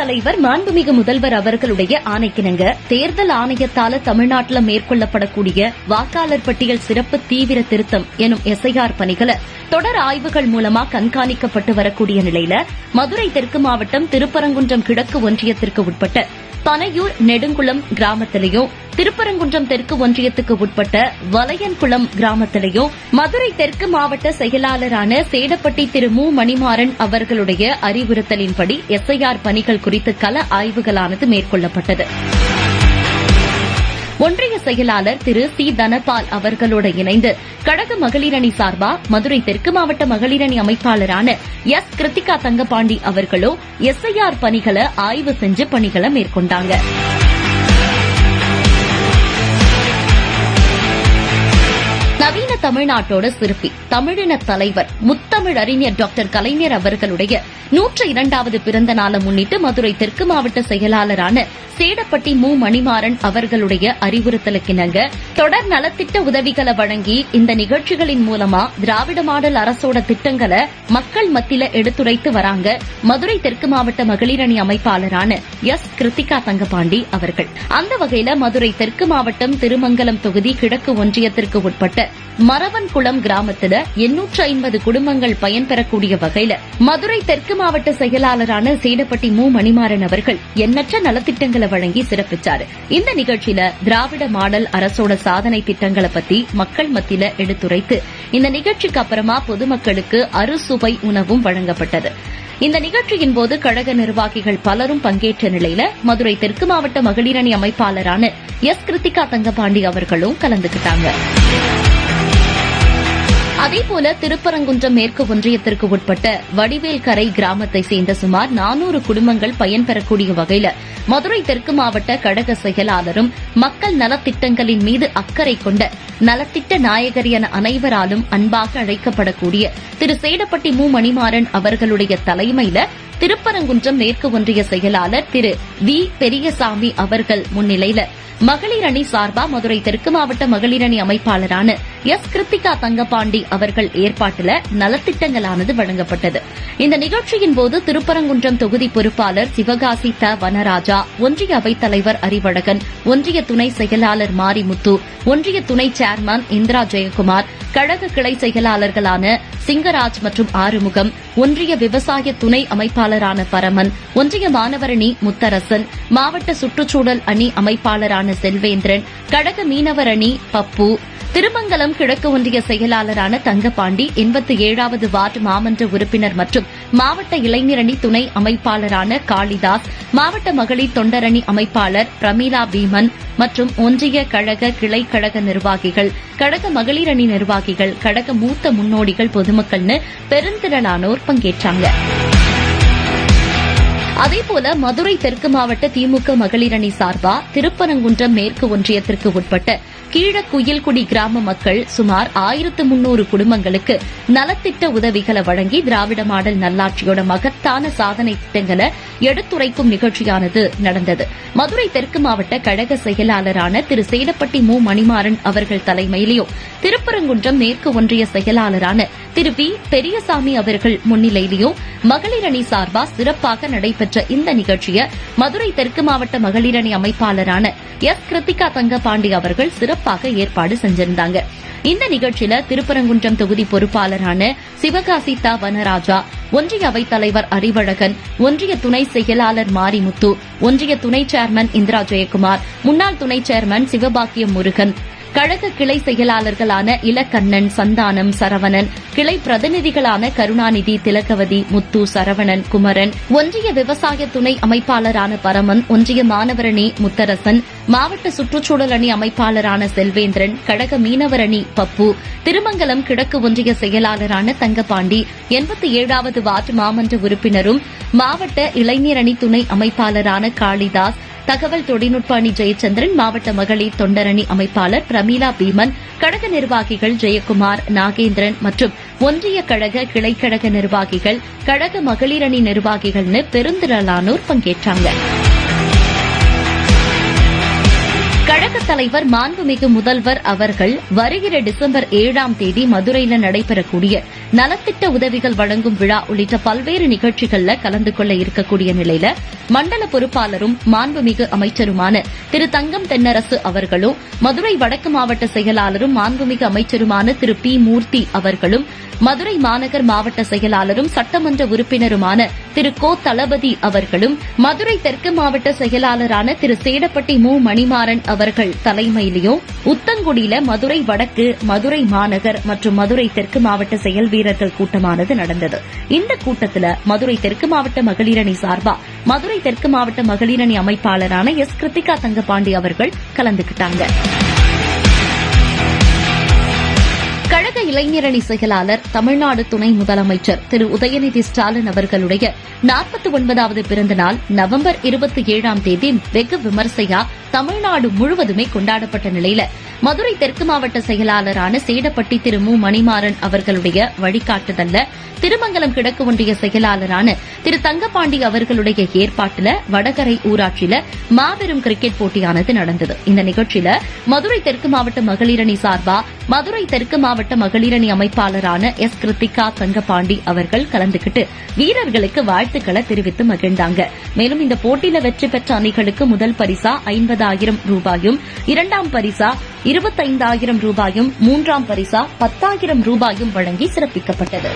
தலைவர் மாண்புமிகு முதல்வர் அவர்களுடைய ஆணைக்கிணங்க தேர்தல் ஆணையத்தால தமிழ்நாட்டில் மேற்கொள்ளப்படக்கூடிய வாக்காளர் பட்டியல் சிறப்பு தீவிர திருத்தம் எனும் எஸ்ஐஆர் பணிகளை தொடர் ஆய்வுகள் மூலமா கண்காணிக்கப்பட்டு வரக்கூடிய நிலையில மதுரை தெற்கு மாவட்டம் திருப்பரங்குன்றம் கிழக்கு ஒன்றியத்திற்கு உட்பட்ட பனையூர் நெடுங்குளம் கிராமத்திலேயும் திருப்பரங்குன்றம் தெற்கு ஒன்றியத்துக்கு உட்பட்ட வலையன்குளம் கிராமத்திலேயும் மதுரை தெற்கு மாவட்ட செயலாளரான சேடப்பட்டி திரு மு மணிமாறன் அவர்களுடைய அறிவுறுத்தலின்படி எஸ்ஐஆர் பணிகள் குறித்து கள ஆய்வுகளானது மேற்கொள்ளப்பட்டது. ஒன்றிய செயலாளர் திரு சி தனபால் அவர்களோடு இணைந்து கழக மகளிர் அணி சார்பா மதுரை தெற்கு மாவட்ட மகளிர் அணி அமைப்பாளரான எஸ் கிருத்திகா தங்கபாண்டி அவர்களும் எஸ்ஐஆர் பணிகளை ஆய்வு செஞ்சு பணிகளை மேற்கொண்டாங்க. நவீன தமிழ்நாட்டோட சிற்பி தமிழின தலைவர் முத்தமிழ் அறிஞர் டாக்டர் கலைஞர் அவர்களுடைய 102வது பிறந்த நாளை முன்னிட்டு மதுரை தெற்கு மாவட்ட செயலாளரான சேடப்பட்டி மு மணிமாறன் அவர்களுடைய அறிவுறுத்தலுக்கிணங்க தொடர் நலத்திட்ட உதவிகளை வழங்கி இந்த நிகழ்ச்சிகளின் மூலமா திராவிட மாடல் அரசோட திட்டங்களை மக்கள் மத்தியில எடுத்துரைத்து வராங்க மதுரை தெற்கு மாவட்ட மகளிர் அணி அமைப்பாளரான எஸ் கிருத்திகா தங்கபாண்டி அவர்கள். அந்த வகையில மதுரை தெற்கு மாவட்டம் திருமங்கலம் தொகுதி கிழக்கு ஒன்றியத்திற்கு உட்பட்ட மரவன்குளம் கிராமத்துல 850 குடும்பங்கள் பயன்பெறக்கூடிய வகையில மதுரை தெற்கு மாவட்ட செயலாளரான சேடப்பட்டி மு மணிமாறன் அவர்கள் எண்ணற்ற நலத்திட்டங்களை வழங்கி சிறப்பிச்சார். இந்த நிகழ்ச்சியில திராவிட மாடல் அரசோட சாதனை திட்டங்களை பத்தி மக்கள் மத்தியில எடுத்துரைத்து இந்த நிகழ்ச்சிக்கு அப்புறமா பொதுமக்களுக்கு அறுசுவை உணவும் வழங்கப்பட்டது. இந்த நிகழ்ச்சியின் போது கழக நிர்வாகிகள் பலரும் பங்கேற்ற நிலையில மதுரை தெற்கு மாவட்ட மகளிர் அணி அமைப்பாளரான எஸ் கிருத்திகா தங்கபாண்டி அவர்களும் கலந்துகிட்டாங்க. அதேபோல திருப்பரங்குன்றம் மேற்கு ஒன்றியத்திற்கு உட்பட்ட வடிவேல்கரை கிராமத்தை சேர்ந்த சுமார் 400 குடும்பங்கள் பயன்பெறக்கூடிய வகையில மதுரை தெற்கு மாவட்ட கழக செயலாளரும் மக்கள் நலத்திட்டங்களின் மீது அக்கறை கொண்ட நலத்திட்ட நாயகர் என அனைவராலும் அன்பாக அழைக்கப்படக்கூடிய திரு சேடப்பட்டி மு மணிமாறன் அவர்களுடைய தலைமையில திருப்பரங்குன்றம் மேற்கு ஒன்றிய செயலாளர் திரு வி பெரியசாமி அவர்கள் முன்னிலையில மகளிர் அணி சார்பா மதுரை தெற்கு மாவட்ட மகளிர் அணி அமைப்பாளரான எஸ் கிருத்திகா தங்கபாண்டி அவர்கள் ஏற்பாட்டில் நலத்திட்டங்களானது வழங்கப்பட்டது. இந்த நிகழ்ச்சியின் போது திருப்பரங்குன்றம் தொகுதி பொறுப்பாளர் சிவகாசி த வனராஜா, ஒன்றிய அவைத்தலைவர் அறிவழகன், ஒன்றிய துணை செயலாளர் மாரிமுத்து, ஒன்றிய துணை சேர்மன் இந்திரா ஜெயக்குமார், கழக கிளை செயலாளர்களான சிங்கராஜ் மற்றும் ஆறுமுகம், ஒன்றிய விவசாய துணை அமைப்பாளரான பரமன், ஒன்றிய மாணவர் அணி முத்தரசன், மாவட்ட சுற்றுச்சூழல் அணி அமைப்பாளரான செல்வேந்திரன், கழக மீனவர் அணி பப்பு, திருமங்கலம் கிழக்கு ஒன்றிய செயலாளரான தங்கபாண்டி, 87வது வார்டு மாமன்ற உறுப்பினர் மற்றும் மாவட்ட இளைஞரணி துணை அமைப்பாளரான காளிதாஸ், மாவட்ட மகளிர் தொண்டரணி அமைப்பாளர் பிரமீளா பீமன் மற்றும் ஒன்றிய கழக கிளை கழக நிர்வாகிகள், கழக மகளிர் அணி நிர்வாகிகள், கழக மூத்த முன்னோடிகள், பொதுமக்கள்னு பெருந்திரளானோர் பங்கேற்றாங்க. அதேபோல மதுரை தெற்கு மாவட்ட திமுக மகளிர் அணி சார்பா திருப்பரங்குன்றம் மேற்கு ஒன்றியத்திற்கு உட்பட்ட கீழக்குயில்குடி கிராம மக்கள் சுமார் 1300 குடும்பங்களுக்கு நலத்திட்ட உதவிகளை வழங்கி திராவிட மாடல் நல்லாட்சியோட மகத்தான சாதனை திட்டங்களை எடுத்துரைக்கும் நிகழ்ச்சியானது நடந்தது. மதுரை தெற்கு மாவட்ட கழக செயலாளரான திரு சேடப்பட்டி மு மணிமாறன் அவர்கள் தலைமையிலும் திருப்பரங்குன்றம் மேற்கு ஒன்றிய செயலாளரான திரு வி பெரியசாமி அவர்கள் முன்னிலையிலும் மகளிர் அணி சார்பா சிறப்பாக நடைபெற்ற இந்த நிகழ்ச்சியை மதுரை தெற்கு மாவட்ட மகளிர் அணி அமைப்பாளரான எஸ் கிருத்திகா தங்கபாண்டி அவர்கள் சிறப்பாக ஏற்பாடு செஞ்சிருந்தாங்க. இந்த நிகழ்ச்சியில திருப்பரங்குன்றம் தொகுதி பொறுப்பாளரான சிவகாசி த வனராஜா, ஒன்றிய அவைத்தலைவர் அறிவழகன், ஒன்றிய துணை செயலாளர் மாரிமுத்து, ஒன்றிய துணை சேர்மன் இந்திரா ஜெயக்குமார், முன்னாள் துணை சேர்மன் சிவபாக்கியம் முருகன், கழக கிளை செயலாளர்களான இலக்கண்ணன், சந்தானம், சரவணன், கிளை பிரதிநிதிகளான கருணாநிதி, திலகவதி, முத்து, சரவணன், குமரன், ஒன்றிய விவசாய துணை அமைப்பாளரான பரமன், ஒன்றிய மாணவர் அணி முத்தரசன், மாவட்ட சுற்றுச்சூழல் அணி அமைப்பாளரான செல்வேந்திரன், கழக மீனவர் அணி பப்பு, திருமங்கலம் கிழக்கு ஒன்றிய செயலாளரான தங்கபாண்டி, 87வது வார்டு மாமன்ற உறுப்பினரும் மாவட்ட இளைஞர் அணி துணை அமைப்பாளரான காளிதாஸ், தகவல் தொழில்நுட்ப அணி ஜெயச்சந்திரன், மாவட்ட மகளிர் தொண்டரணி அமைப்பாளர் பிரமீளா பீமன், கழக நிர்வாகிகள் ஜெயக்குமார், நாகேந்திரன் மற்றும் ஒன்றிய கழக கிளைக்கழக நிர்வாகிகள், கழக மகளிர் அணி நிர்வாகிகள்னு பெருந்திரளானோர் பங்கேற்றாங்க. கழக தலைவர் மாண்புமிகு முதல்வர் அவர்கள் வருகிற டிசம்பர் 7ஆம் தேதி மதுரையில் நடைபெறக்கூடிய நலத்திட்ட உதவிகள் வழங்கும் விழா உள்ளிட்ட பல்வேறு நிகழ்ச்சிகள்ல கலந்து கொள்ள இருக்கக்கூடிய நிலையில மண்டல பொறுப்பாளரும் மாண்புமிகு அமைச்சருமான திரு தங்கம் தென்னரசு அவர்களும் மதுரை வடக்கு மாவட்ட செயலாளரும் மாண்புமிகு அமைச்சருமான திரு பி மூர்த்தி அவர்களும் மதுரை மாநகர் மாவட்ட செயலாளரும் சட்டமன்ற உறுப்பினருமான திரு கோ தளபதி அவர்களும் மதுரை தெற்கு மாவட்ட செயலாளரான திரு சேடப்பட்டி மு மணிமாறன் அவர்கள் தலைமையிலும் உத்தங்குடியில மதுரை வடக்கு, மதுரை மாநகர் மற்றும் மதுரை தெற்கு மாவட்ட செயல் வீரர்கள் கூட்டமானது நடந்தது. இந்த கூட்டத்தில் மதுரை தெற்கு மாவட்ட மகளிரணி சார்பா மதுரை தெற்கு மாவட்ட மகளிரணி அமைப்பாளரான எஸ் கிருத்திகா தங்கபாண்டி அவர்கள் கலந்துகிட்டாங்க. கழக இளைஞரணி செயலாளர் தமிழ்நாடு துணை முதலமைச்சர் திரு உதயநிதி ஸ்டாலின் அவர்களுடைய 49வது பிறந்த நாள் நவம்பர் 27ஆம் தேதி வெகு விமர்சையா தமிழ்நாடு முழுவதுமே கொண்டாடப்பட்ட நிலையில மதுரை தெற்கு மாவட்ட செயலாளரான சேடப்பட்டி திரு மு மணிமாறன் அவர்களுடைய வழிகாட்டுதல்ல திருமங்கலம் கிழக்கு ஒன்றிய செயலாளரான திரு தங்கபாண்டி அவர்களுடைய ஏற்பாட்டில் வடகரை ஊராட்சியில மாபெரும் கிரிக்கெட் போட்டியானது நடந்தது. இந்த நிகழ்ச்சியில மதுரை தெற்கு மாவட்ட மகளிரணி சார்பா மதுரை தெற்கு மாவட்ட மகளிரணி அமைப்பாளரான எஸ் கிருத்திகா தங்கபாண்டி அவர்கள் கலந்துகிட்டு வீரர்களுக்கு வாழ்த்துக்களை தெரிவித்து மகிழ்ந்தாங்க. மேலும் இந்த போட்டியில வெற்றி பெற்ற அணிகளுக்கு முதல் பரிசா 50,000 ரூபாயும், இரண்டாம் பரிசா 25,000 ரூபாயும், மூன்றாம் பரிசா 10,000 ரூபாயும் வழங்கி சிறப்பிக்கப்பட்டது.